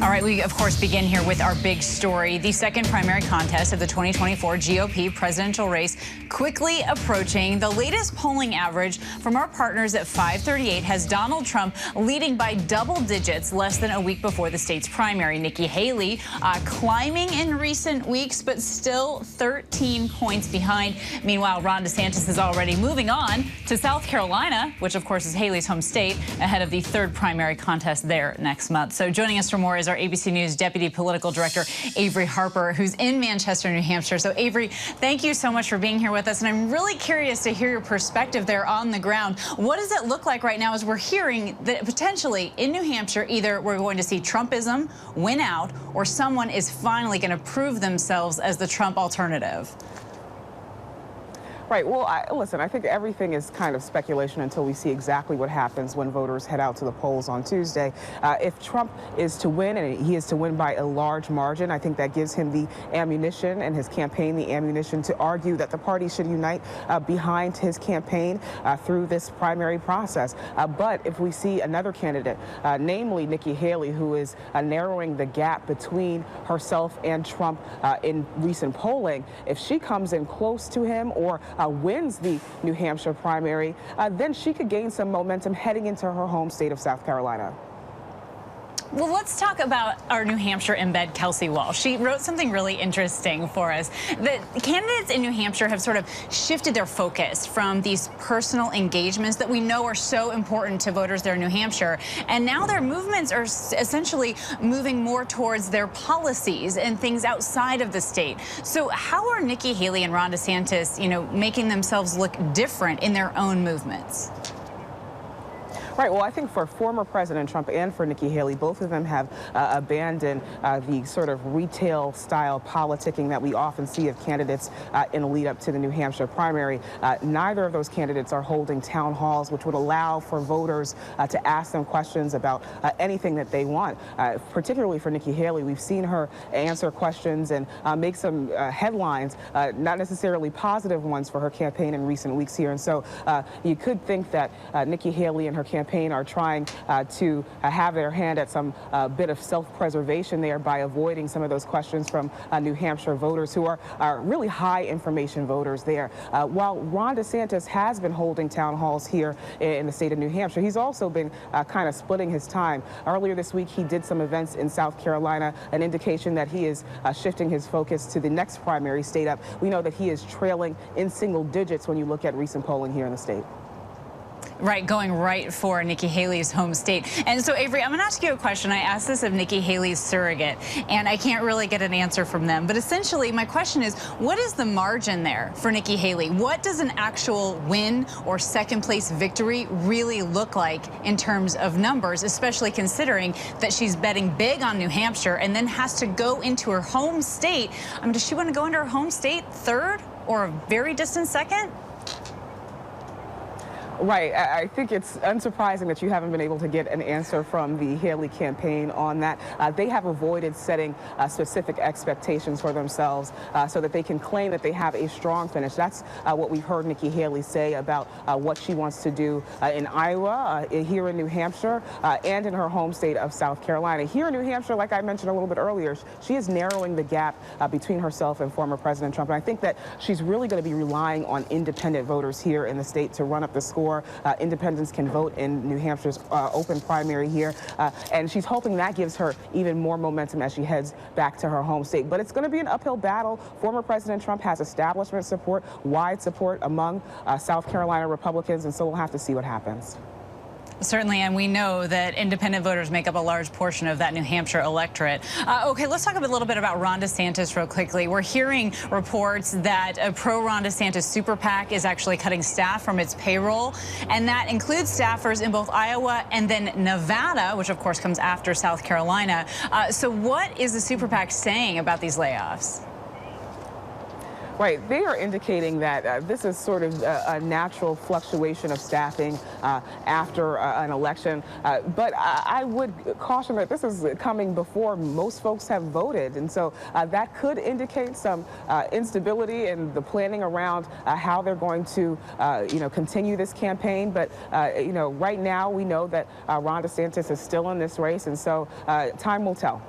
All right, we, of course, begin here with our big story. The second primary contest of the 2024 GOP presidential race quickly approaching. The latest polling average from our partners at 538 has Donald Trump leading by double digits less than a week before the state's primary. Nikki Haley climbing in recent weeks, but still 13 points behind. Meanwhile, Ron DeSantis is already moving on to South Carolina, which, of course, is Haley's home state, ahead of the third primary contest there next month. So joining us for more is our ABC News Deputy Political Director, Avery Harper, who's in Manchester, New Hampshire. So, Avery, thank you so much for being here with us. And I'm really curious to hear your perspective there on the ground. What does it look like right now as we're hearing that potentially in New Hampshire, either we're going to see Trumpism win out or someone is finally going to prove themselves as the Trump alternative? Right. Well, listen, I think everything is kind of speculation until we see exactly what happens when voters head out to the polls on Tuesday. If Trump is to win, and he is to win by a large margin, I think that gives him the ammunition and his campaign the ammunition to argue that the party should unite behind his campaign through this primary process. But if we see another candidate, namely Nikki Haley, who is narrowing the gap between herself and Trump in recent polling, if she comes in close to him or wins the New Hampshire primary, then she could gain some momentum heading into her home state of South Carolina. Well, let's talk about our New Hampshire embed, Kelsey Walsh. She wrote something really interesting for us. The candidates in New Hampshire have sort of shifted their focus from these personal engagements that we know are so important to voters there in New Hampshire. And now their movements are essentially moving more towards their policies and things outside of the state. So how are Nikki Haley and Ron DeSantis, making themselves look different in their own movements? Right. Well, I think for former President Trump and for Nikki Haley, both of them have abandoned the sort of retail-style politicking that we often see of candidates in the lead-up to the New Hampshire primary. Neither of those candidates are holding town halls, which would allow for voters to ask them questions about anything that they want. Particularly for Nikki Haley, we've seen her answer questions and make some headlines, not necessarily positive ones for her campaign in recent weeks here. And so you could think that Nikki Haley and her campaign are trying to have their hand at some bit of self-preservation there by avoiding some of those questions from New Hampshire voters who are really high information voters there. While Ron DeSantis has been holding town halls here in the state of New Hampshire, he's also been kind of splitting his time. Earlier this week, he did some events in South Carolina, an indication that he is shifting his focus to the next primary state up. We know that he is trailing in single digits when you look at recent polling here in the state. Right, going right for Nikki Haley's home state. And so, Avery, I'm going to ask you a question. I asked this of Nikki Haley's surrogate, and I can't really get an answer from them. But essentially, my question is, what is the margin there for Nikki Haley? What does an actual win or second-place victory really look like in terms of numbers, especially considering that she's betting big on New Hampshire and then has to go into her home state? I mean, does she want to go into her home state third or a very distant second? Right. I think it's unsurprising that you haven't been able to get an answer from the Haley campaign on that. They have avoided setting specific expectations for themselves so that they can claim that they have a strong finish. That's what we've heard Nikki Haley say about what she wants to do in Iowa, here in New Hampshire, and in her home state of South Carolina. Here in New Hampshire, like I mentioned a little bit earlier, she is narrowing the gap between herself and former President Trump. And I think that she's really going to be relying on independent voters here in the state to run up the score. Independents can vote in New Hampshire's open primary here, and she's hoping that gives her even more momentum as she heads back to her home state. But it's going to be an uphill battle. Former President Trump has establishment support, wide support among South Carolina Republicans, and so we'll have to see what happens. Certainly, and we know that independent voters make up a large portion of that New Hampshire electorate. Okay, let's talk a little bit about Ron DeSantis real quickly. We're hearing reports that a pro-Ron DeSantis super PAC is actually cutting staff from its payroll, and that includes staffers in both Iowa and then Nevada, which of course comes after South Carolina. So what is the super PAC saying about these layoffs? Right. They are indicating that this is sort of a natural fluctuation of staffing after an election. But I would caution that this is coming before most folks have voted. And so that could indicate some instability in the planning around how they're going to, continue this campaign. But, right now we know that Ron DeSantis is still in this race. And so time will tell.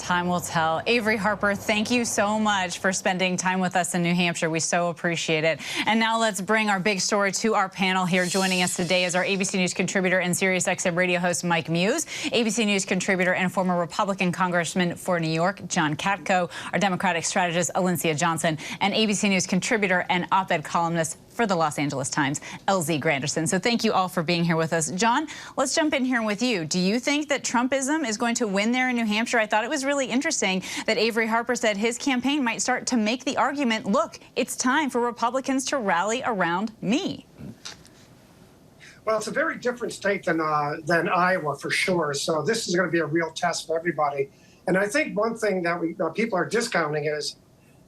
Time will tell. Avery Harper, thank you so much for spending time with us in New Hampshire. We so appreciate it. And now let's bring our big story to our panel here. Joining us today is our ABC News contributor and SiriusXM radio host Mike Muse, ABC News contributor and former Republican congressman for New York, John Katko, our Democratic strategist, Alencia Johnson, and ABC News contributor and op-ed columnist for the Los Angeles Times, LZ Granderson. So thank you all for being here with us. John, let's jump in here with you. Do you think that Trumpism is going to win there in New Hampshire? I thought it was really interesting that Avery Harper said his campaign might start to make the argument, look, it's time for Republicans to rally around me. Well, it's a very different state than Iowa, for sure. So this is going to be a real test for everybody. And I think one thing that people are discounting is,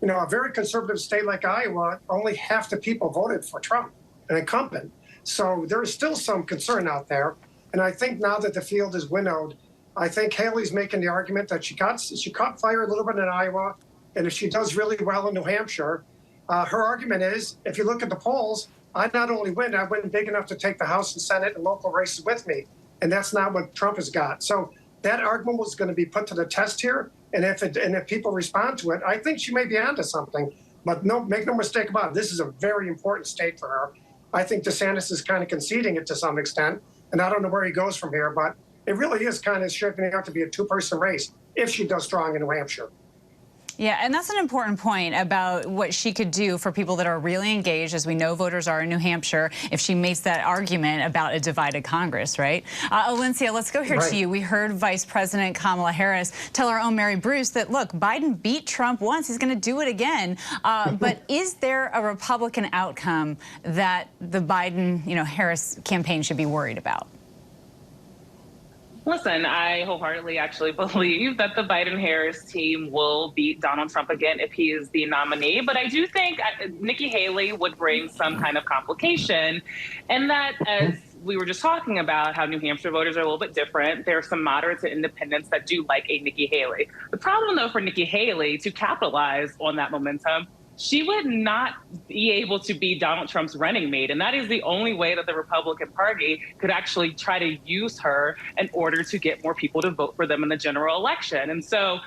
you know, a very conservative state like Iowa, only half the people voted for Trump, an incumbent. So there is still some concern out there. And I think now that the field is winnowed, I think Haley's making the argument that she caught fire a little bit in Iowa. And if she does really well in New Hampshire, her argument is, if you look at the polls, I not only win, I win big enough to take the House and Senate and local races with me. And that's not what Trump has got. So that argument was going to be put to the test here. And if people respond to it, I think she may be onto something. But no, make no mistake about it. This is a very important state for her. I think DeSantis is kind of conceding it to some extent. And I don't know where he goes from here. But it really is kind of shaping out to be a two-person race if she does strong in New Hampshire. Yeah, and that's an important point about what she could do for people that are really engaged, as we know voters are in New Hampshire, if she makes that argument about a divided Congress, right? Alencia, let's go here to you. We heard Vice President Kamala Harris tell our own Mary Bruce that, look, Biden beat Trump once, he's going to do it again. But is there a Republican outcome that the Biden, Harris campaign should be worried about? Listen, I wholeheartedly actually believe that the Biden-Harris team will beat Donald Trump again if he is the nominee. But I do think Nikki Haley would bring some kind of complication. And that, as we were just talking about, how New Hampshire voters are a little bit different. There are some moderates and independents that do like a Nikki Haley. The problem, though, for Nikki Haley to capitalize on that momentum, she would not be able to be Donald Trump's running mate. And that is the only way that the Republican Party could actually try to use her in order to get more people to vote for them in the general election. And so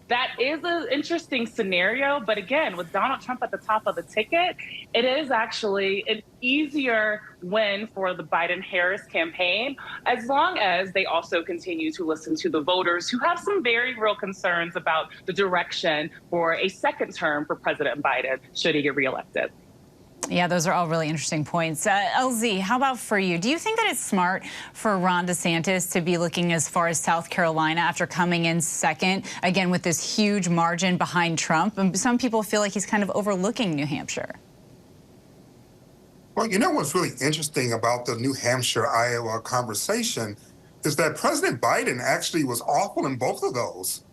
that is an interesting scenario. But again, with Donald Trump at the top of the ticket, it is actually an easier win for the Biden-Harris campaign, as long as they also continue to listen to the voters who have some very real concerns about the direction for a second term for President Biden, should he get reelected. Yeah, those are all really interesting points. LZ, how about for you? Do you think that it's smart for Ron DeSantis to be looking as far as South Carolina after coming in second, again, with this huge margin behind Trump? And some people feel like he's kind of overlooking New Hampshire. Well, you know what's really interesting about the New Hampshire-Iowa conversation is that President Biden actually was awful in both of those.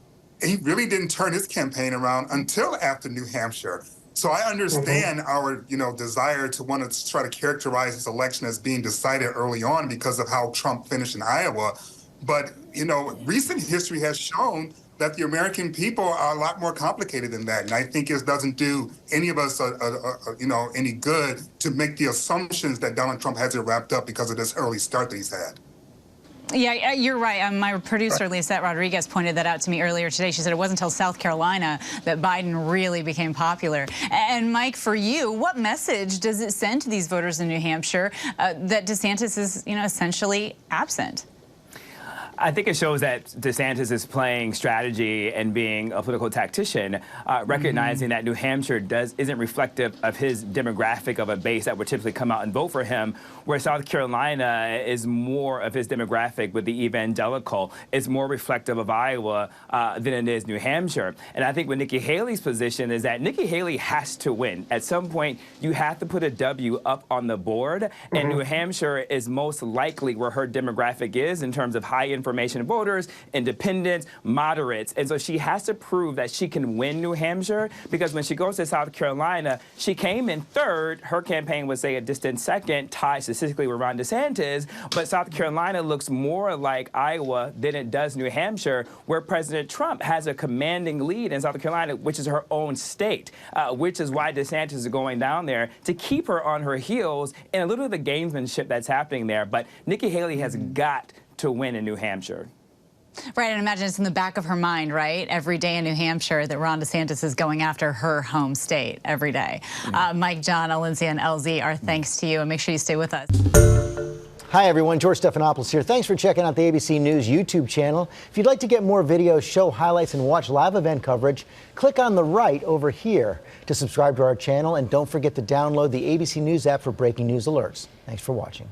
And he really didn't turn his campaign around until after New Hampshire. So I understand our, desire to want to try to characterize this election as being decided early on because of how Trump finished in Iowa. But, recent history has shown that the American people are a lot more complicated than that. And I think it doesn't do any of us, any good to make the assumptions that Donald Trump has it wrapped up because of this early start that he's had. Yeah, you're right. My producer, Lisette Rodriguez, pointed that out to me earlier today. She said it wasn't until South Carolina that Biden really became popular. And Mike, for you, what message does it send to these voters in New Hampshire that DeSantis is, essentially absent? I think it shows that DeSantis is playing strategy and being a political tactician, recognizing that New Hampshire isn't reflective of his demographic of a base that would typically come out and vote for him, where South Carolina is more of his demographic with the evangelical. It's more reflective of Iowa than it is New Hampshire. And I think with Nikki Haley's position is that Nikki Haley has to win. At some point, you have to put a W up on the board, and New Hampshire is most likely where her demographic is in terms of high information voters, independents, moderates. And so she has to prove that she can win New Hampshire, because when she goes to South Carolina, she came in third. Her campaign was, say, a distant second, tied statistically with Ron DeSantis. But South Carolina looks more like Iowa than it does New Hampshire, where President Trump has a commanding lead in South Carolina, which is her own state, which is why DeSantis is going down there to keep her on her heels and a little of the gamesmanship that's happening there. But Nikki Haley has got to win in New Hampshire. Right, and imagine it's in the back of her mind, right? Every day in New Hampshire that Ron DeSantis is going after her home state every day. Mike, John, Alinsia, and LZ, our thanks to you, and make sure you stay with us. Hi, everyone. George Stephanopoulos here. Thanks for checking out the ABC News YouTube channel. If you'd like to get more videos, show highlights, and watch live event coverage, click on the right over here to subscribe to our channel. And don't forget to download the ABC News app for breaking news alerts. Thanks for watching.